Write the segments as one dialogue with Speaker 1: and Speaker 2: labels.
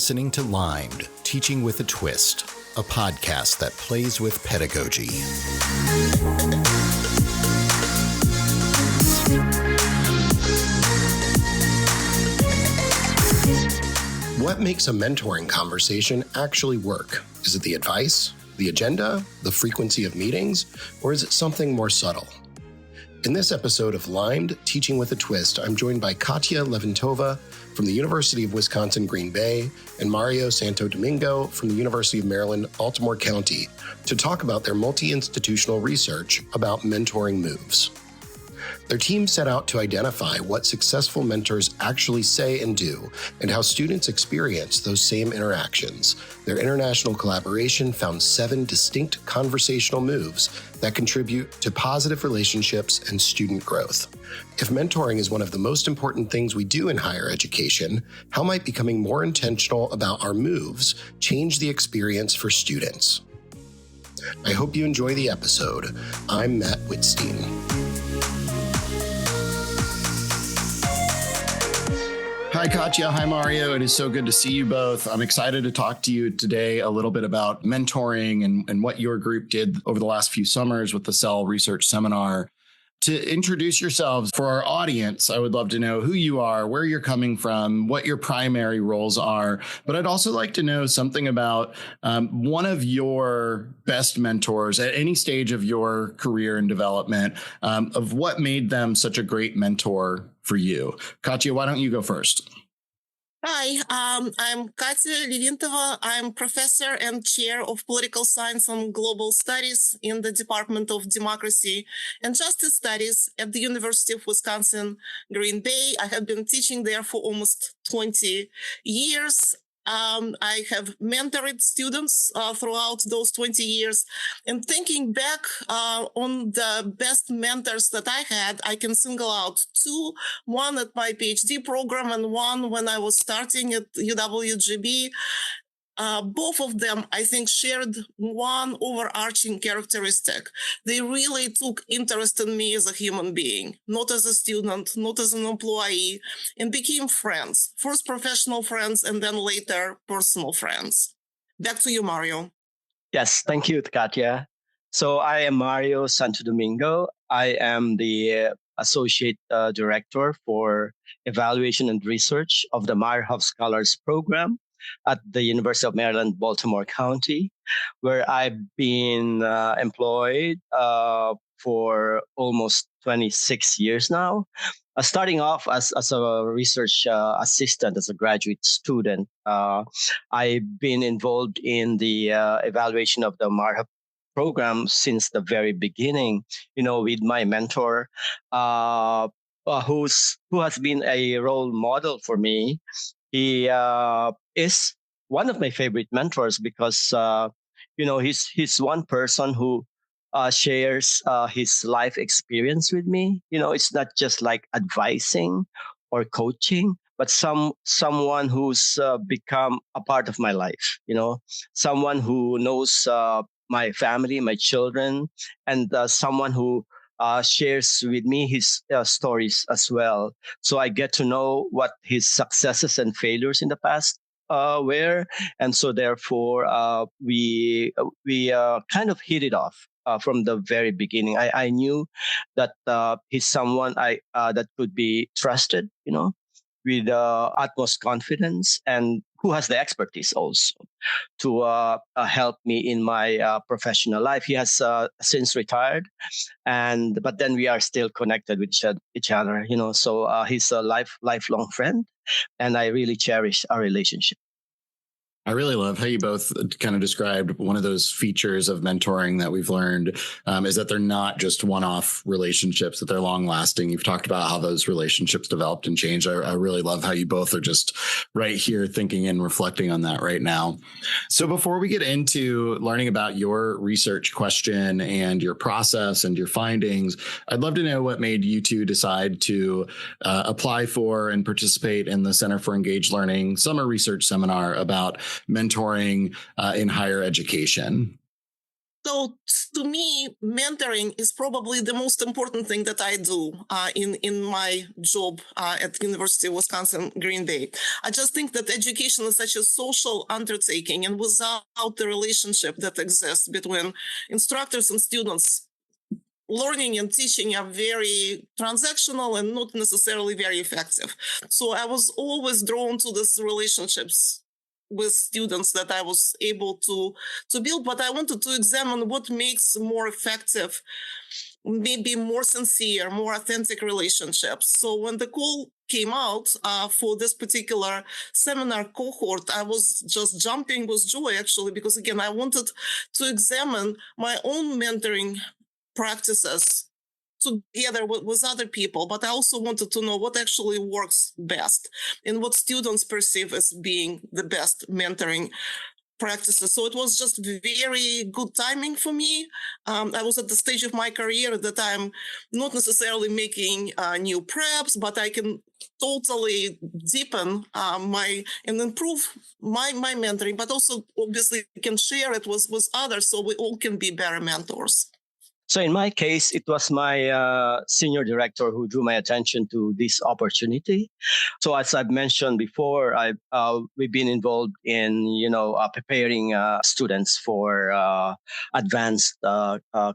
Speaker 1: listening to Limed, Teaching with a Twist, a podcast that plays with pedagogy. What makes a mentoring conversation actually work? Is it the advice, the agenda, the frequency of meetings, or is it something more subtle? In this episode of Limed, Teaching with a Twist, I'm joined by Katia Levintova from the University of Wisconsin-Green Bay and Mario Sto from the University of Maryland, Baltimore County, to talk about their multi-institutional research about mentoring moves. Their team set out to identify what successful mentors actually say and do, and how students experience those same interactions. Their international collaboration found 7 distinct conversational moves that contribute to positive relationships and student growth. If mentoring is one of the most important things we do in higher education, how might becoming more intentional about our moves change the experience for students? I hope you enjoy the episode. I'm Matt Whitstein. Hi, Katia. Hi, Mario. It is so good to see you both. I'm excited to talk to you today a little bit about mentoring and what your group did over the last few summers with the Cell Research Seminar. To introduce yourselves for our audience, I would love to know who you are, where you're coming from, what your primary roles are. But I'd also like to know something about one of your best mentors at any stage of your career and development, of what made them such a great mentor for you. Katia, why don't you go first?
Speaker 2: Hi, I'm Katia Levintova. I'm professor and chair of political science and global studies in the Department of Democracy and Justice Studies at the University of Wisconsin-Green Bay. I have been teaching there for almost 20 years. I have mentored students throughout those 20 years. And thinking back on the best mentors that I had, I can single out 2, one at my PhD program and one when I was starting at UWGB. Both of them, I think, shared one overarching characteristic. They really took interest in me as a human being, not as a student, not as an employee, and became friends. First professional friends, and then later personal friends. Back to you, Mario.
Speaker 3: Yes, thank you, Katia. So I am Mario Domingo. I am the Associate Director for Evaluation and Research of the Meyerhoff Scholars Program at the University of Maryland, Baltimore County, where I've been employed for almost 26 years now. Starting off as a research assistant, as a graduate student, I've been involved in the evaluation of the Meyerhoff program since the very beginning, with my mentor, who has been a role model for me. He is one of my favorite mentors because, he's one person who shares his life experience with me. It's not just like advising or coaching, but someone who's become a part of my life. Someone who knows my family, my children, and someone who shares with me his stories as well. So I get to know what his successes and failures in the past were. And so therefore, we kind of hit it off from the very beginning. I knew that he's someone that could be trusted, with utmost confidence, and who has the expertise also to help me in my professional life. He has since retired, but then we are still connected with each other. So he's a lifelong friend, and I really cherish our relationship.
Speaker 1: I really love how you both kind of described one of those features of mentoring that we've learned is that they're not just one-off relationships, that they're long-lasting. You've talked about how those relationships developed and changed. I really love how you both are just right here thinking and reflecting on that right now. So before we get into learning about your research question and your process and your findings, I'd love to know what made you two decide to apply for and participate in the Center for Engaged Learning Summer Research Seminar about mentoring in higher education.
Speaker 2: So to me, mentoring is probably the most important thing that I do in my job at University of Wisconsin Green Bay. I just think that education is such a social undertaking, and without the relationship that exists between instructors and students, learning and teaching are very transactional and not necessarily very effective. So I was always drawn to these relationships with students that I was able to build, but I wanted to examine what makes more effective, maybe more sincere, more authentic relationships. So when the call came out for this particular seminar cohort, I was just jumping with joy, actually, because again, I wanted to examine my own mentoring practices together with other people, but I also wanted to know what actually works best and what students perceive as being the best mentoring practices. So it was just very good timing for me. I was at the stage of my career that I'm not necessarily making new preps, but I can totally deepen and improve my mentoring, but also obviously can share it with others so we all can be better mentors.
Speaker 3: So in my case, it was my senior director who drew my attention to this opportunity. So as I've mentioned before, we've been involved in preparing students for advanced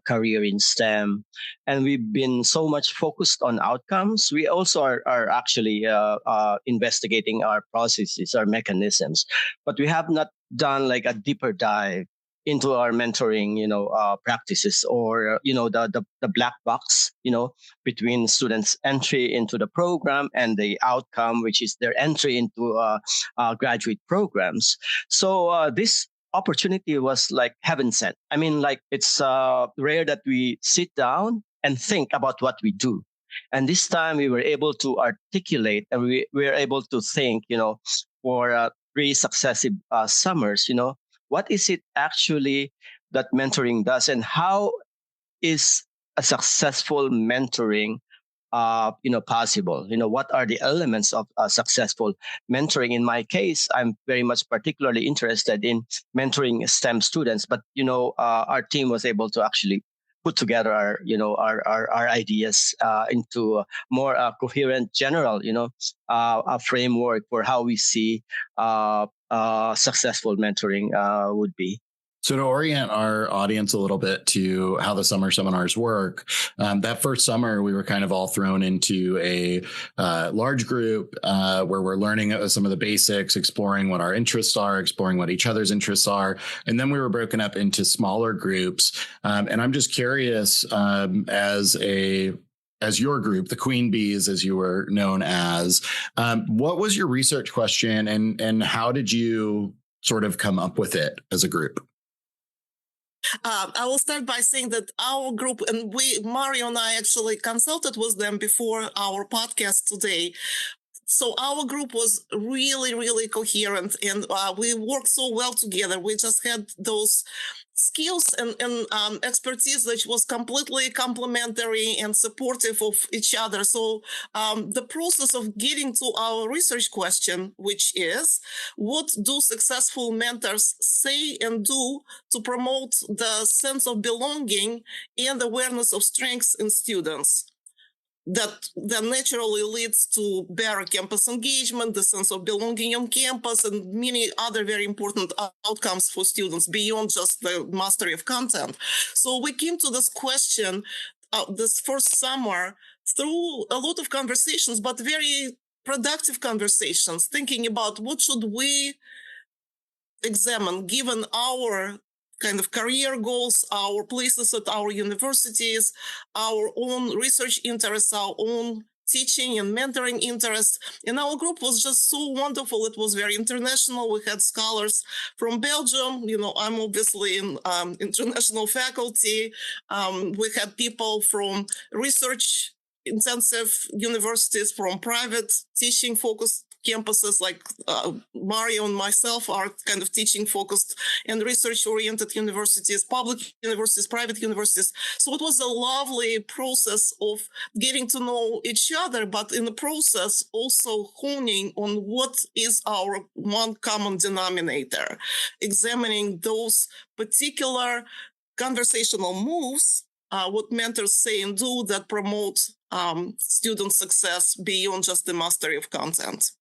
Speaker 3: career in STEM, and we've been so much focused on outcomes. We also are actually investigating our processes, our mechanisms, but we have not done like a deeper dive into our mentoring, practices, or the black box, between students' entry into the program and the outcome, which is their entry into graduate programs. So this opportunity was like heaven sent. I mean, like it's rare that we sit down and think about what we do. And this time we were able to articulate, and we were able to think, for 3 successive summers, what is it actually that mentoring does, and how is a successful mentoring possible? What are the elements of successful mentoring? In my case, I'm very much particularly interested in mentoring STEM students, but our team was able to actually put together our ideas into a more coherent general a framework for how we see successful mentoring would be.
Speaker 4: So to orient our audience a little bit to how the summer seminars work, that first summer we were kind of all thrown into a large group where we're learning some of the basics, exploring what our interests are, exploring what each other's interests are. And then we were broken up into smaller groups. And I'm just curious, as your group, the Queen Bees, as you were known as, what was your research question, and how did you sort of come up with it as a group?
Speaker 2: I will start by saying that our group, and Mario and I actually consulted with them before our podcast today. So our group was really, really coherent, and we worked so well together. We just had those skills and expertise that was completely complementary and supportive of each other. So the process of getting to our research question, which is, what do successful mentors say and do to promote the sense of belonging and awareness of strengths in students? That naturally leads to better campus engagement, the sense of belonging on campus, and many other very important outcomes for students beyond just the mastery of content. So we came to this question this first summer through a lot of conversations, but very productive conversations, thinking about what should we examine given our kind of career goals, our places at our universities, our own research interests, our own teaching and mentoring interests. And our group was just so wonderful. It was very international. We had scholars from Belgium. I'm obviously in international faculty. We had people from research intensive universities, from private teaching focused campuses, like Mario and myself are kind of teaching focused and research oriented universities, public universities, private universities. So it was a lovely process of getting to know each other, but in the process also honing on what is our one common denominator, examining those particular conversational moves, what mentors say and do that promote student success beyond just the mastery of content.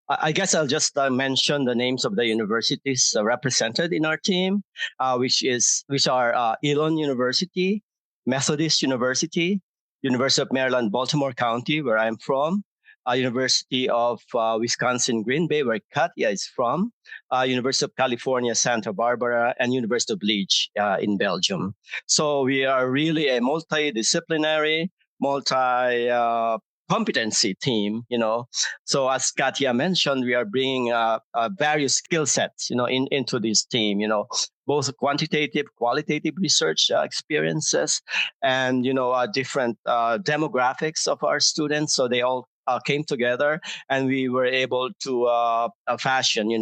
Speaker 3: I guess I'll just mention the names of the universities represented in our team, which are Elon University, Methodist University, University of Maryland, Baltimore County, where I'm from, University of Wisconsin, Green Bay, where Katia is from, University of California, Santa Barbara, and University of Liege in Belgium. So we are really a multidisciplinary, competency team, So as Katia mentioned, we are bringing various skill sets, into this team, both quantitative, qualitative research experiences and, different demographics of our students. So they all came together and we were able to fashion,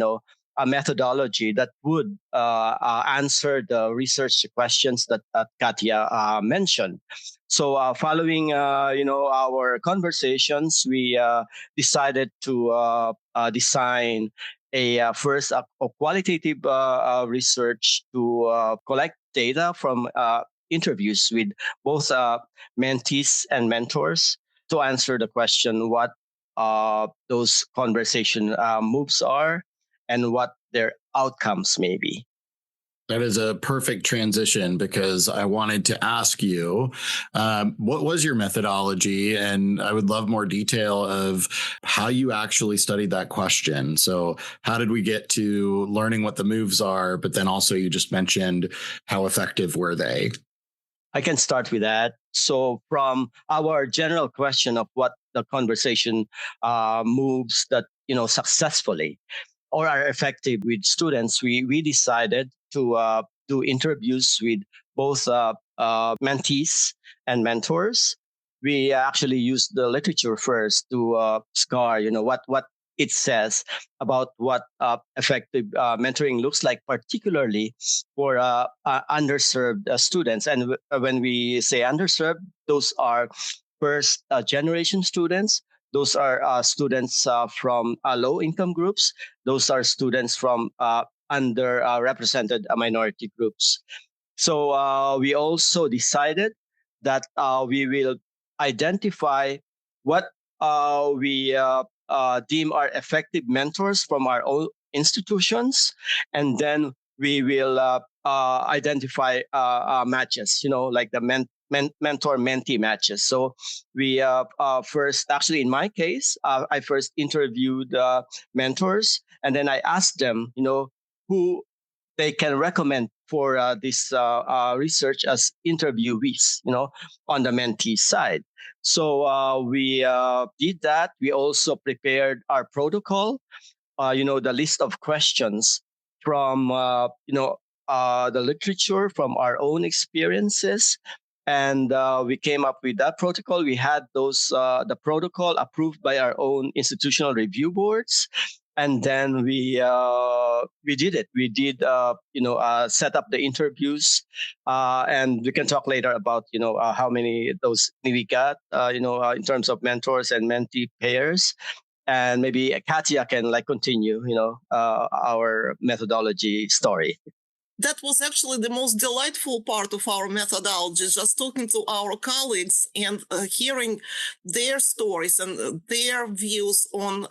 Speaker 3: a methodology that would answer the research questions that Katia mentioned. So following, our conversations, we decided to design a qualitative research to collect data from interviews with both mentees and mentors to answer the question what those conversation moves are and what their outcomes may be.
Speaker 4: That is a perfect transition because I wanted to ask you, what was your methodology? And I would love more detail of how you actually studied that question. So how did we get to learning what the moves are? But then also you just mentioned how effective were they?
Speaker 3: I can start with that. So from our general question of what the conversation moves that, successfully or are effective with students, we decided to do interviews with both mentees and mentors. We actually used the literature first to score, what it says about what effective mentoring looks like, particularly for underserved students. And when we say underserved, those are first generation students. Those are students from low income groups. Those are students from underrepresented minority groups. So we also decided that we will identify what we deem are effective mentors from our own institutions, and then we will identify matches, like the mentor-mentee matches. So we first, actually in my case, I first interviewed mentors, and then I asked them, who they can recommend for this research as interviewees, on the mentee side. So we did that. We also prepared our protocol, the list of questions from, the literature, from our own experiences. And we came up with that protocol. We had the protocol approved by our own institutional review boards. And then we did it. We did, set up the interviews, and we can talk later about, how many those we got, in terms of mentors and mentee pairs. And maybe Katia can continue, our methodology story.
Speaker 2: That was actually the most delightful part of our methodology, just talking to our colleagues and hearing their stories and their views on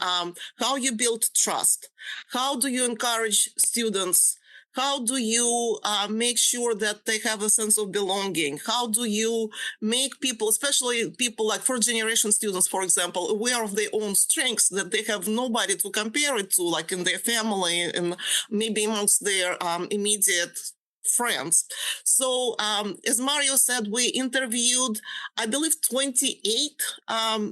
Speaker 2: how you build trust. How do you encourage students? How do you make sure that they have a sense of belonging? How do you make people, especially people like first-generation students, for example, aware of their own strengths, that they have nobody to compare it to, like in their family and maybe amongst their immediate friends. So as Mario said, we interviewed, I believe, 28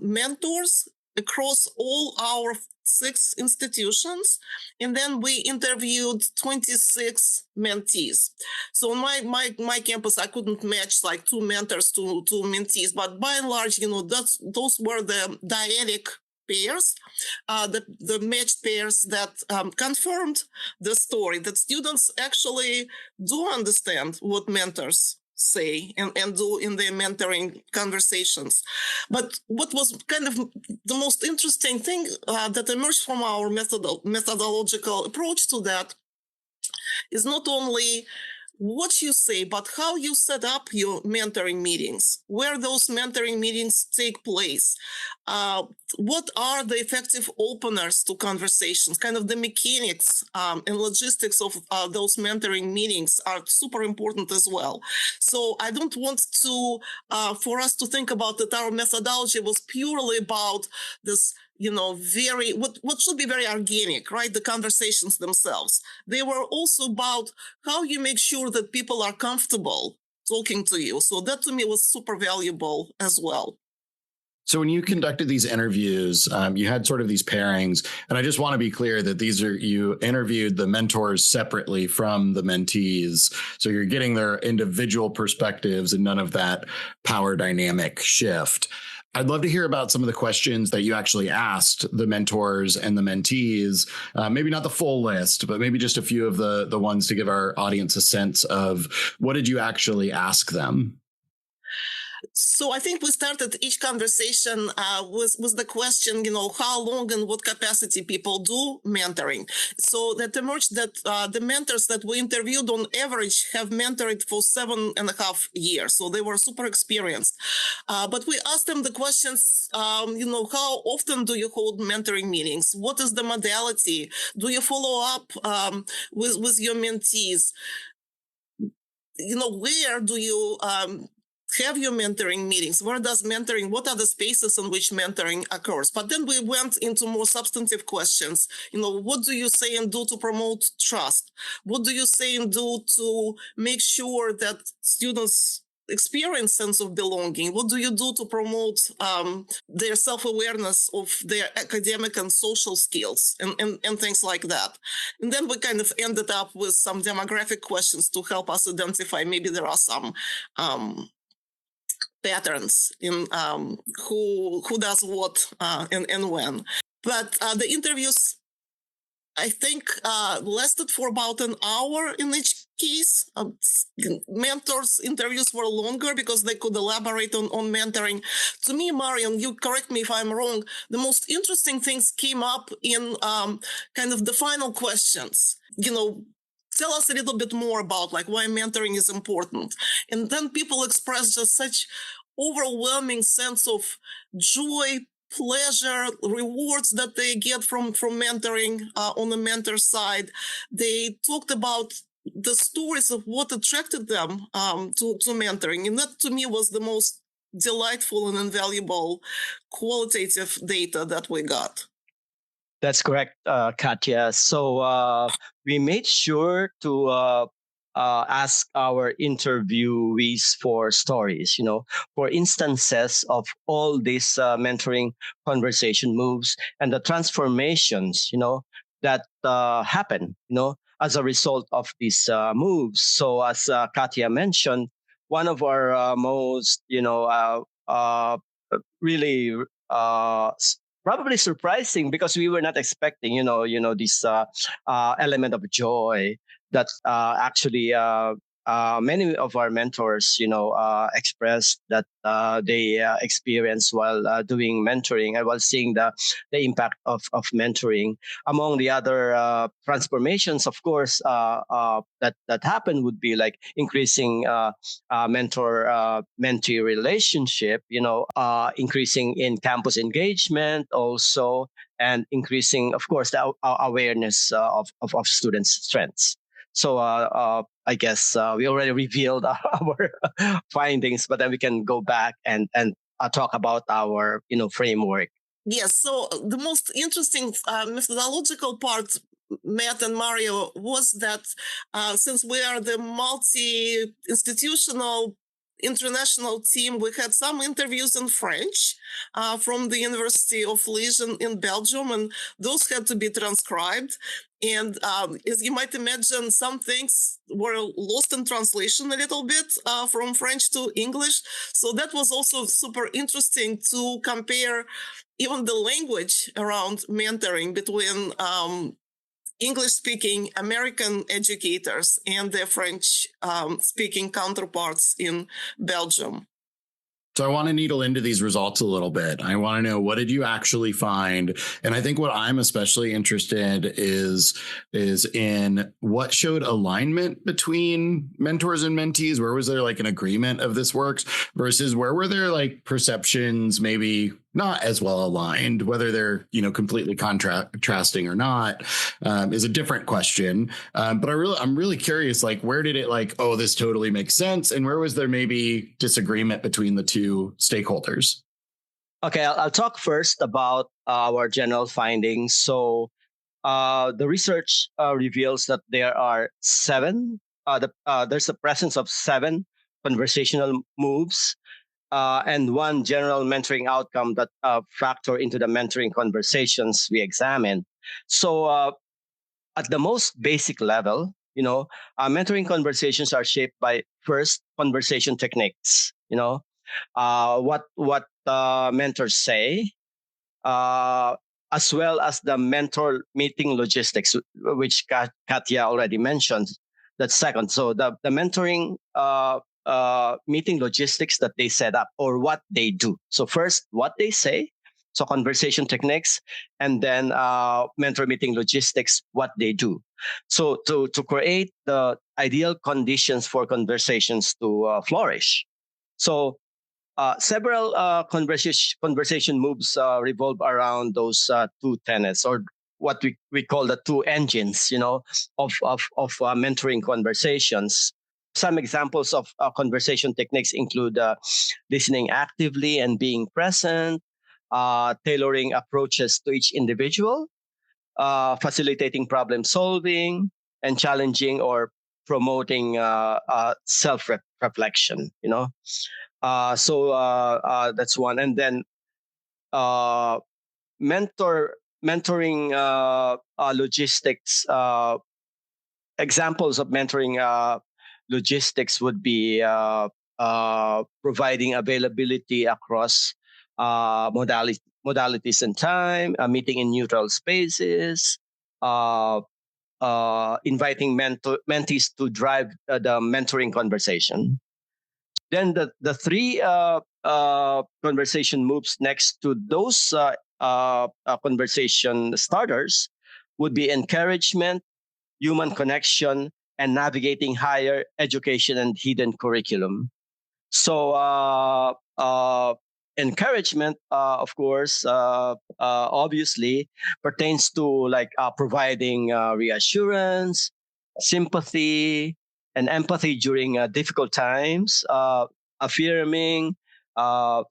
Speaker 2: mentors across all our 6 institutions, and then we interviewed 26 mentees. So on my campus, I couldn't match like 2 mentors to mentees, but by and large, those were the dyadic pairs, the matched pairs that confirmed the story that students actually do understand what mentors say and do in their mentoring conversations. But what was kind of the most interesting thing that emerged from our methodological approach to that is not only what you say, but how you set up your mentoring meetings, where those mentoring meetings take place. What are the effective openers to conversations? Kind of the mechanics and logistics of those mentoring meetings are super important as well. So I don't want to, for us to think about that our methodology was purely about this, what should be very organic, right? The conversations themselves. They were also about how you make sure that people are comfortable talking to you. So that to me was super valuable as well.
Speaker 4: So when you conducted these interviews, you had sort of these pairings, and I just want to be clear that you interviewed the mentors separately from the mentees. So you're getting their individual perspectives and none of that power dynamic shift. I'd love to hear about some of the questions that you actually asked the mentors and the mentees, maybe not the full list, but maybe just a few of the ones to give our audience a sense of what did you actually ask them?
Speaker 2: So I think we started each conversation with the question, how long and what capacity people do mentoring. So that emerged that the mentors that we interviewed on average have mentored for 7.5 years. So they were super experienced. But we asked them the questions, how often do you hold mentoring meetings? What is the modality? Do you follow up with your mentees? Where do you have your mentoring meetings? What are the spaces in which mentoring occurs? But then we went into more substantive questions. What do you say and do to promote trust? What do you say and do to make sure that students experience sense of belonging? What do you do to promote their self-awareness of their academic and social skills and things like that? And then we kind of ended up with some demographic questions to help us identify maybe there are some patterns in who does what and when. But the interviews, I think, lasted for about an hour in each case. Mentors' interviews were longer because they could elaborate on mentoring. To me, Marion, you correct me if I'm wrong, the most interesting things came up in kind of the final questions. Tell us a little bit more about why mentoring is important. And then people express just such overwhelming sense of joy, pleasure, rewards that they get from mentoring on the mentor side. They talked about the stories of what attracted them to mentoring. And that to me was the most delightful and invaluable qualitative data that we got.
Speaker 3: That's correct, Katia. So we made sure to ask our interviewees for stories, for instances of all these mentoring conversation moves and the transformations, that happen, as a result of these moves. So as Katia mentioned, one of our most, really probably surprising, because we were not expecting, this element of joy that actually many of our mentors, expressed that they experience while doing mentoring and while seeing the impact of mentoring. Among the other transformations, of course, that happen would be like increasing mentor-mentee relationship, increasing in campus engagement also, and increasing, of course, the awareness of students' strengths. So I guess we already revealed our findings, but then we can go back and talk about our framework.
Speaker 2: Yes. So the most interesting methodological part, Matt and Mario, was that since we are the multi-institutional international team, we had some interviews in French from the University of Liège in Belgium, and those had to be transcribed. And as you might imagine, some things were lost in translation a little bit from French to English. So that was also super interesting to compare even the language around mentoring between English-speaking American educators and their French-speaking counterparts in Belgium.
Speaker 4: So I want to needle into these results a little bit. I want to know, what did you actually find? And I think what I'm especially interested is in what showed alignment between mentors and mentees. Where was there like an agreement of this works versus where were there like perceptions maybe not as well aligned? Whether they're, completely contrasting or not is a different question. But I'm really curious, like, where did it like, oh, this totally makes sense, and where was there maybe disagreement between the two stakeholders?
Speaker 3: Okay, I'll talk first about our general findings. So the research reveals that there are there's a presence of 7 conversational moves and 1 general mentoring outcome that factor into the mentoring conversations we examine. So at the most basic level, mentoring conversations are shaped by first conversation techniques. What mentors say, as well as the mentor meeting logistics, which Katia already mentioned. That's second. So the mentoring meeting logistics that they set up or what they do. So first, what they say, so conversation techniques, and then mentor meeting logistics, what they do. So to create the ideal conditions for conversations to flourish. So several conversation moves revolve around those 2 tenets, or what we call the 2 engines, of mentoring conversations. Some examples of conversation techniques include listening actively and being present, tailoring approaches to each individual, facilitating problem solving, and challenging or promoting self-reflection. So that's one. And then mentoring logistics. Examples of mentoring logistics would be providing availability across modalities and time, meeting in neutral spaces, inviting mentees to drive the mentoring conversation. Then the 3 conversation moves next to those conversation starters would be encouragement, human connection, and navigating higher education and hidden curriculum. So encouragement, of course, obviously pertains to like providing reassurance, sympathy, and empathy during difficult times, affirming,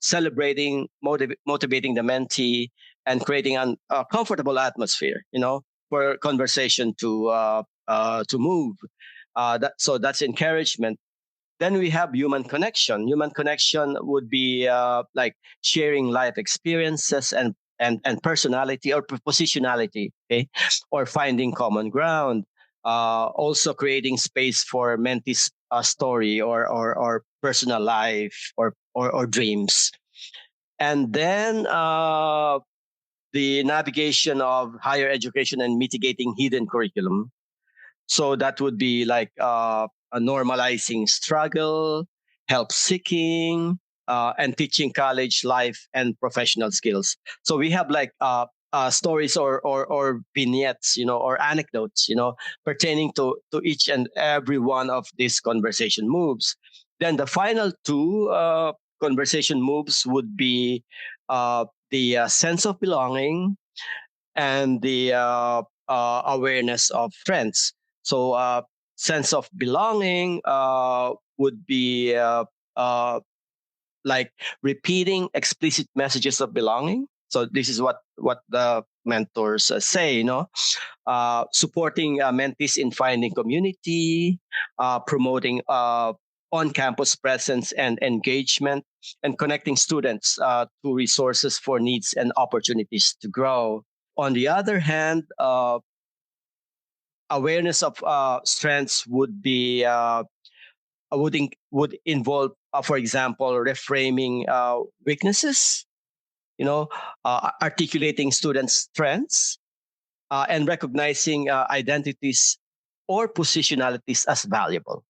Speaker 3: celebrating, motivating the mentee, and creating a comfortable atmosphere, for conversation to move. So that's encouragement. Then we have human connection. Human connection would be like sharing life experiences and personality or positionality, okay, or finding common ground. Also creating space for mentees' story or personal life or dreams. And then the navigation of higher education and mitigating hidden curriculum. So that would be like a normalizing struggle, help seeking, and teaching college life and professional skills. So we have like stories or vignettes, or anecdotes, pertaining to each and every one of these conversation moves. Then the final 2 conversation moves would be the sense of belonging and the awareness of trends. So sense of belonging would be like repeating explicit messages of belonging. So this is what the mentors say, supporting mentees in finding community, promoting on-campus presence and engagement, and connecting students to resources for needs and opportunities to grow. On the other hand, awareness of strengths would be would involve, for example, reframing weaknesses, articulating students' strengths, and recognizing identities or positionalities as valuable.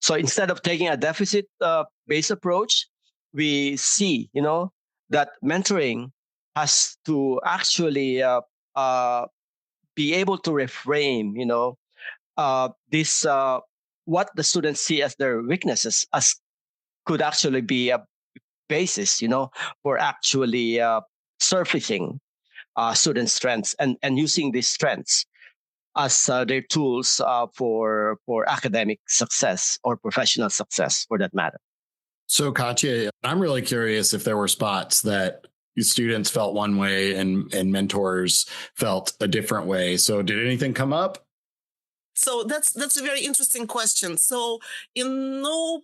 Speaker 3: So instead of taking a deficit-based approach, we see, that mentoring has to actually be able to reframe, this what the students see as their weaknesses as could actually be a basis, for actually surfacing student strengths and using these strengths as their tools for academic success or professional success, for that matter.
Speaker 4: So, Katia, I'm really curious if there were spots that students felt one way and mentors felt a different way. So, did anything come up?
Speaker 2: So that's a very interesting question. So in no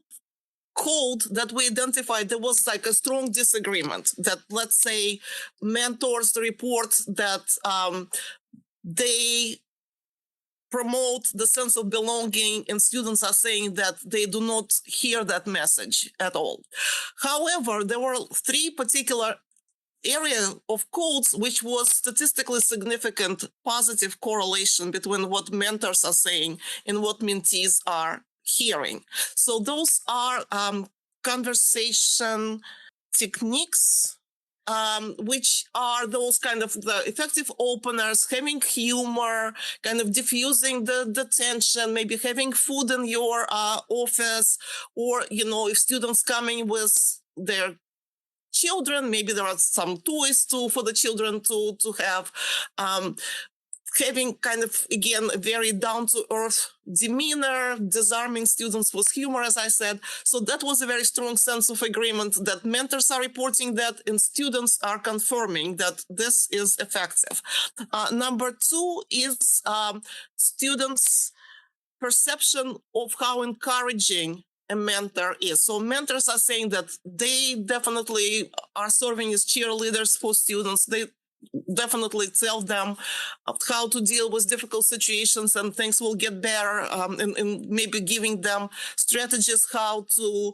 Speaker 2: code that we identified, there was like a strong disagreement that, let's say, mentors report that they promote the sense of belonging, and students are saying that they do not hear that message at all. However, there were three particular area of codes which was statistically significant positive correlation between what mentors are saying and what mentees are hearing. So those are conversation techniques, which are those kind of the effective openers, having humor, kind of diffusing the tension, maybe having food in your office, or, if students coming with their children, maybe there are some toys for the children to have, having kind of, again, a very down-to-earth demeanor, disarming students with humor, as I said. So that was a very strong sense of agreement that mentors are reporting that and students are confirming that this is effective. Number two is students' perception of how encouraging a mentor is. So mentors are saying that they definitely are serving as cheerleaders for students. They definitely tell them how to deal with difficult situations and things will get better, and maybe giving them strategies how to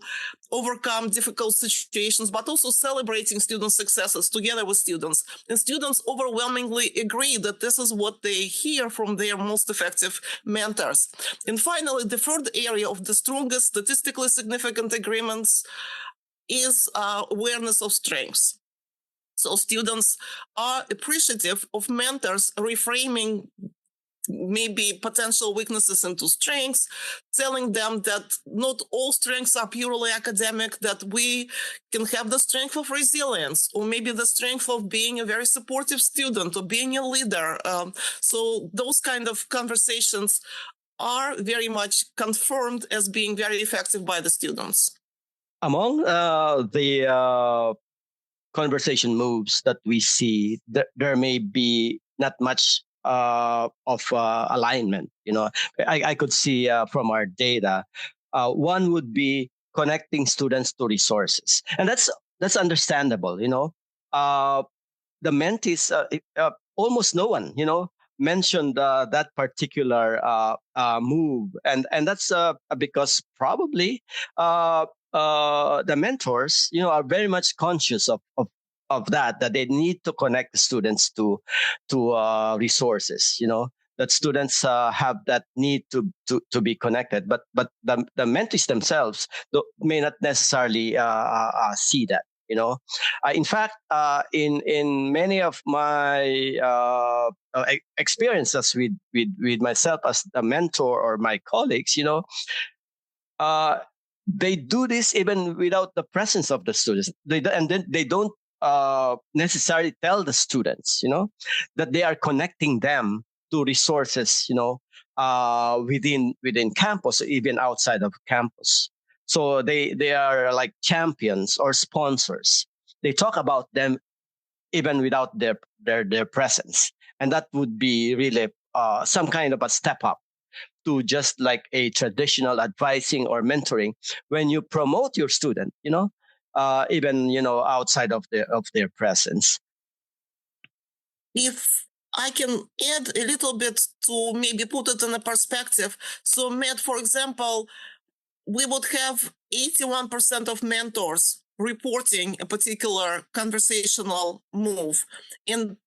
Speaker 2: overcome difficult situations, but also celebrating student successes together with students. And students overwhelmingly agree that this is what they hear from their most effective mentors. And finally, the third area of the strongest statistically significant agreements is awareness of strengths. So students are appreciative of mentors reframing maybe potential weaknesses into strengths, telling them that not all strengths are purely academic, that we can have the strength of resilience, or maybe the strength of being a very supportive student or being a leader. So those kind of conversations are very much confirmed as being very effective by the students.
Speaker 3: Among the conversation moves that we see, there may be not much of alignment. I could see from our data, one would be connecting students to resources, and that's understandable. The mentees, almost no one, mentioned that particular move, and that's because probably the mentors, are very much conscious of that they need to connect the students to resources. That students have that need to be connected, but the mentees themselves may not necessarily see that. In fact, in many of my experiences with myself as a mentor or my colleagues, they do this even without the presence of the students. They don't necessarily tell the students, that they are connecting them to resources, within campus or even outside of campus. So they are like champions or sponsors. They talk about them even without their presence, and that would be really some kind of a step up to just like a traditional advising or mentoring when you promote your student, even outside of their presence.
Speaker 2: If I can add a little bit to maybe put it in a perspective. So, Matt, for example, we would have 81% of mentors reporting a particular conversational move, and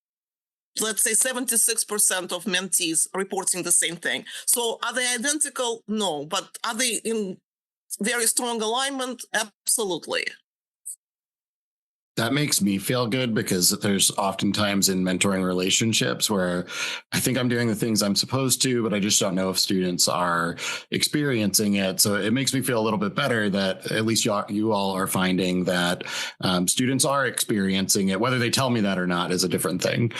Speaker 2: let's say 76% of mentees reporting the same thing. So are they identical? No. But are they in very strong alignment? Absolutely.
Speaker 4: That makes me feel good, because there's oftentimes in mentoring relationships where I think I'm doing the things I'm supposed to, but I just don't know if students are experiencing it. So it makes me feel a little bit better that at least you all are finding that students are experiencing it. Whether they tell me that or not is a different thing.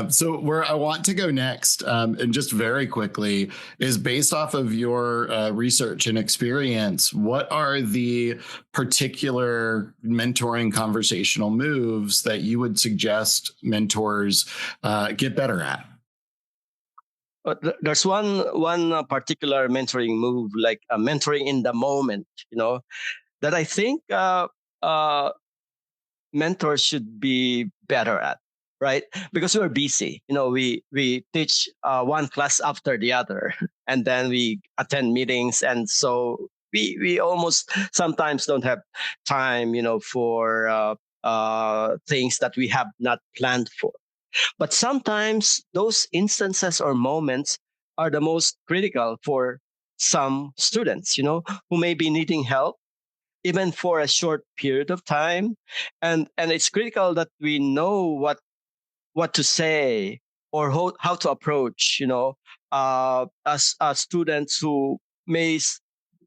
Speaker 4: So where I want to go next, and just very quickly, is based off of your research and experience, what are the particular mentoring conversational moves that you would suggest mentors get better at?
Speaker 3: There's one particular mentoring move, like mentoring in the moment, that I think mentors should be better at, right? Because we're busy. We teach one class after the other, and then we attend meetings, and so we almost sometimes don't have time, for things that we have not planned for. But sometimes those instances or moments are the most critical for some students, who may be needing help even for a short period of time. And it's critical that we know what to say, or how to approach, as students who may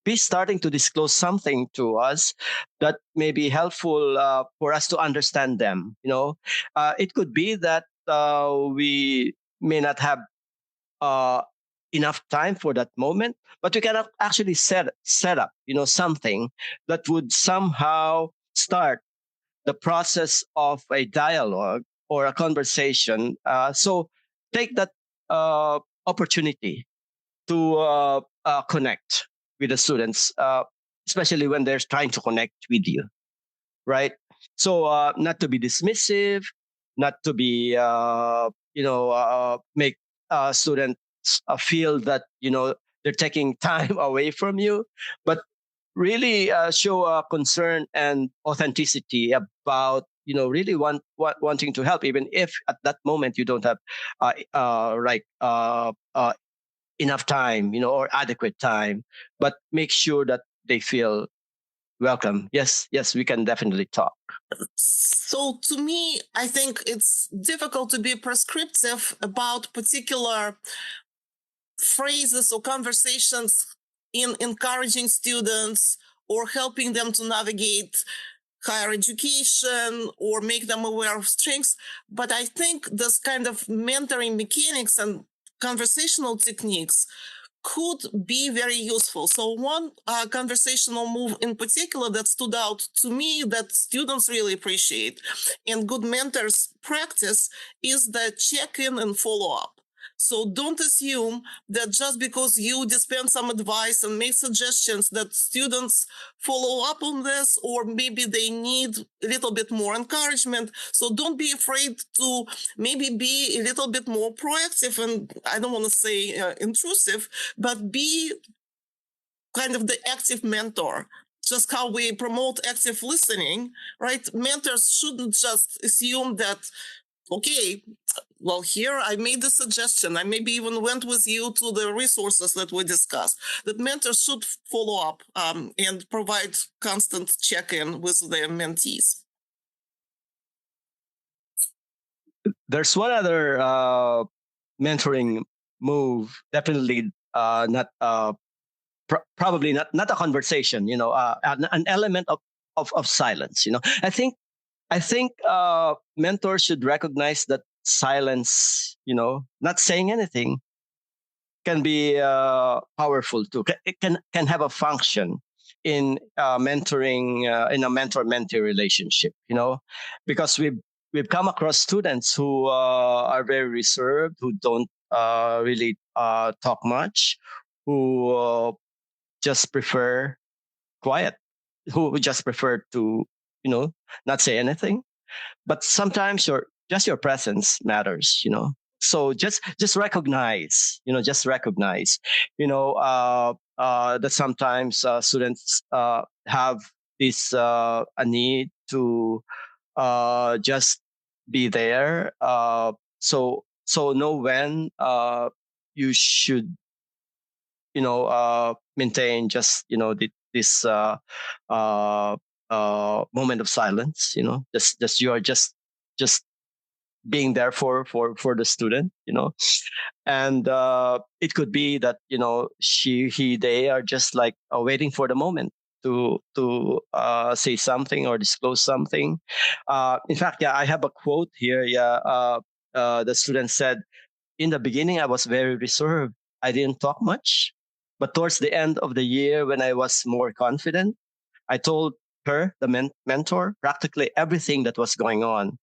Speaker 3: be starting to disclose something to us that may be helpful for us to understand them. It could be that we may not have uh, enough time for that moment, but we cannot actually set up, something that would somehow start the process of a dialogue or a conversation. So take that opportunity to connect with the students, especially when they're trying to connect with you, right? So not to be dismissive, not to be, make students feel that, they're taking time away from you, but really show concern and authenticity about, really wanting to help, even if at that moment you don't have enough time, or adequate time, but make sure that they feel welcome. Yes, we can definitely talk.
Speaker 2: So to me, I think it's difficult to be prescriptive about particular phrases or conversations in encouraging students or helping them to navigate higher education or make them aware of strengths. But I think this kind of mentoring mechanics and conversational techniques could be very useful. So one conversational move in particular that stood out to me that students really appreciate and good mentors practice is the check-in and follow-up. So don't assume that just because you dispense some advice and make suggestions that students follow up on this, or maybe they need a little bit more encouragement. So don't be afraid to maybe be a little bit more proactive, and I don't want to say intrusive, but be kind of the active mentor. Just how we promote active listening, right? Mentors shouldn't just assume that, okay, well, here I made the suggestion. I maybe even went with you to the resources that we discussed. That mentors should follow up and provide constant check-in with their mentees.
Speaker 3: There's one other mentoring move, definitely not probably not a conversation, an element of silence. I think mentors should recognize that silence, not saying anything, can be powerful too. It can have a function in mentoring, in a mentor-mentee relationship. Because we've come across students who are very reserved, who don't really talk much, who just prefer quiet, who just prefer to, not say anything. But sometimes your presence matters. So just recognize, that sometimes students have this a need to just be there. So know when you should, maintain just, this moment of silence. Just you are just being there for the student. And it could be that they are just like waiting for the moment to say something or disclose something. In fact, yeah, I have a quote here. Yeah, the student said, "In the beginning, I was very reserved. I didn't talk much, but towards the end of the year, when I was more confident, I told her, the mentor, practically everything that was going on.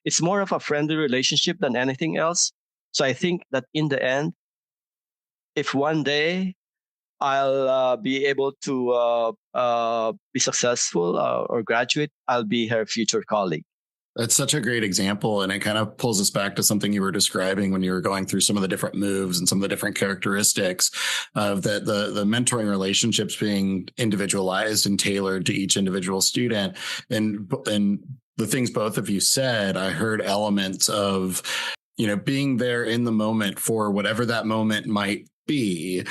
Speaker 3: It's more of a friendly relationship than anything else. So I think that in the end, if one day I'll be able to be successful or graduate, I'll be her future colleague."
Speaker 4: That's such a great example. And it kind of pulls us back to something you were describing when you were going through some of the different moves and some of the different characteristics of the mentoring relationships being individualized and tailored to each individual student. And the things both of you said, I heard elements of, being there in the moment for whatever that moment might be.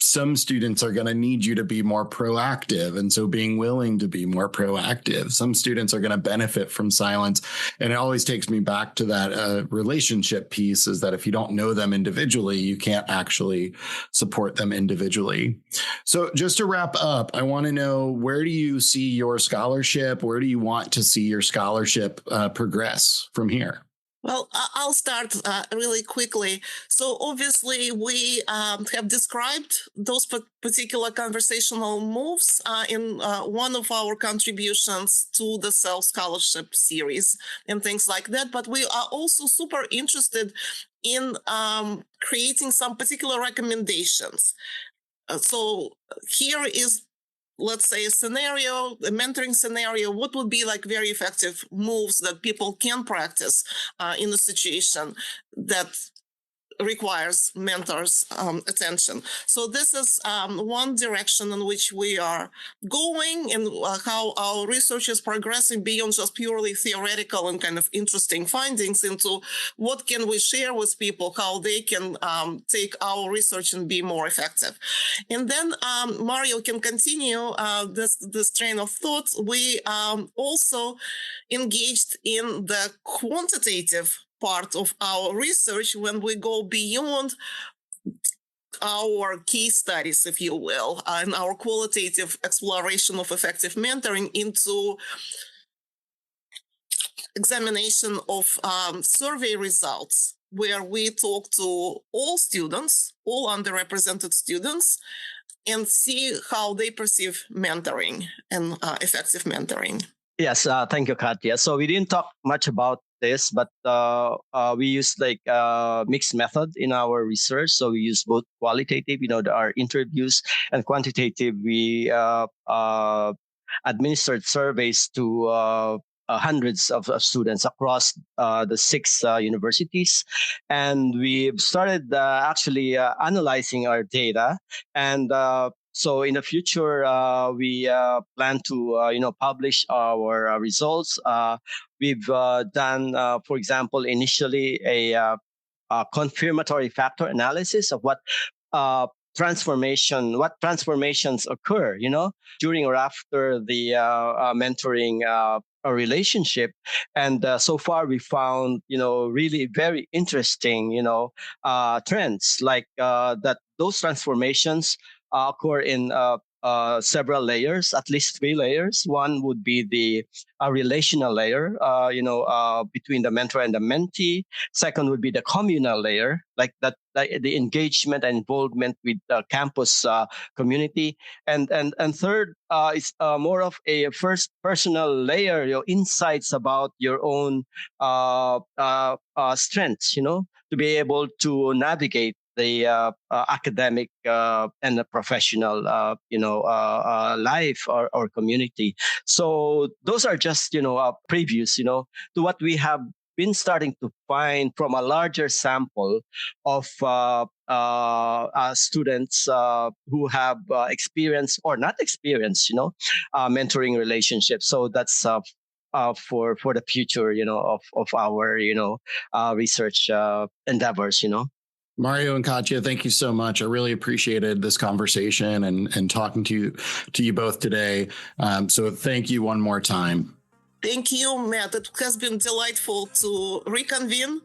Speaker 4: Some students are going to need you to be more proactive. And so being willing to be more proactive. Some students are going to benefit from silence. And it always takes me back to that relationship piece, is that if you don't know them individually, you can't actually support them individually. So just to wrap up, I want to know, where do you see your scholarship? Where do you want to see your scholarship progress from here?
Speaker 2: Well, I'll start really quickly. So obviously, we have described those particular conversational moves in one of our contributions to the self-scholarship series and things like that. But we are also super interested in creating some particular recommendations. So here is, let's say, a mentoring scenario. What would be like very effective moves that people can practice in a situation that requires mentors' attention? So this is one direction in which we are going, and how our research is progressing beyond just purely theoretical and kind of interesting findings into what can we share with people, how they can take our research and be more effective. And then Mario can continue this train of thought. We also engaged in the quantitative part of our research when we go beyond our case studies, if you will, and our qualitative exploration of effective mentoring into examination of survey results, where we talk to all students, all underrepresented students, and see how they perceive mentoring and effective mentoring.
Speaker 3: Yes, thank you, Katia. So we didn't talk much about this, but we use like mixed method in our research. So we use both qualitative, our interviews, and quantitative. We administered surveys to hundreds of students across the 6 universities, and we've started actually analyzing our data. And so in the future, we plan to publish our results. We've done, for example, initially a confirmatory factor analysis of what transformations occur, during or after the mentoring a relationship. And so far we found, really very interesting, trends, like that those transformations occur in several layers, at least 3 layers. One would be the relational layer, between the mentor and the mentee. Second would be the communal layer, like that, like the engagement and involvement with the campus community. And third is more of a first personal layer, insights about your own strengths, to be able to navigate the academic and the professional, life or community. So those are just, previews, to what we have been starting to find from a larger sample of students who have experienced or not experienced, mentoring relationships. So that's for the future, of our, research endeavors,
Speaker 4: Mario and Katia, thank you so much. I really appreciated this conversation and talking to you both today. So thank you one more time.
Speaker 2: Thank you, Matt. It has been delightful to reconvene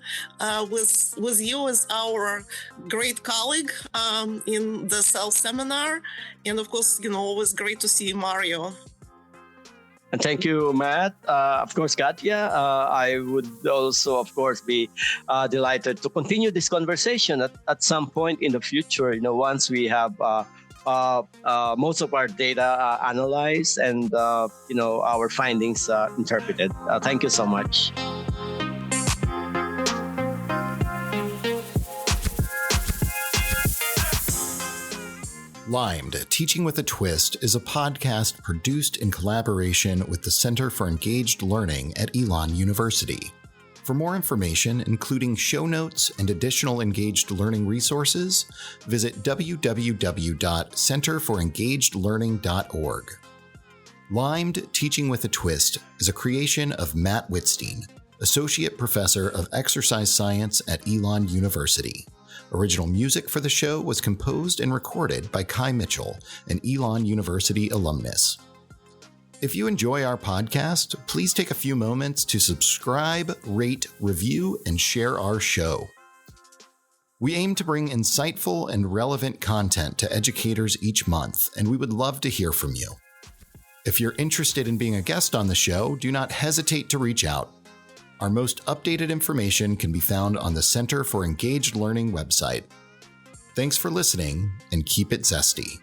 Speaker 2: with you as our great colleague in the CEL seminar. And of course, always great to see Mario.
Speaker 3: And thank you, Matt. Of course, Katia, I would also, of course, be delighted to continue this conversation at some point in the future, once we have most of our data analyzed and, our findings interpreted. Thank you so much.
Speaker 1: Limed, Teaching with a Twist is a podcast produced in collaboration with the Center for Engaged Learning at Elon University. For more information, including show notes and additional engaged learning resources, visit www.centerforengagedlearning.org. Limed, Teaching with a Twist is a creation of Matt Wittstein, Associate Professor of Exercise Science at Elon University. Original music for the show was composed and recorded by Kai Mitchell, an Elon University alumnus. If you enjoy our podcast, please take a few moments to subscribe, rate, review, and share our show. We aim to bring insightful and relevant content to educators each month, and we would love to hear from you. If you're interested in being a guest on the show, do not hesitate to reach out. Our most updated information can be found on the Center for Engaged Learning website. Thanks for listening, and keep it zesty.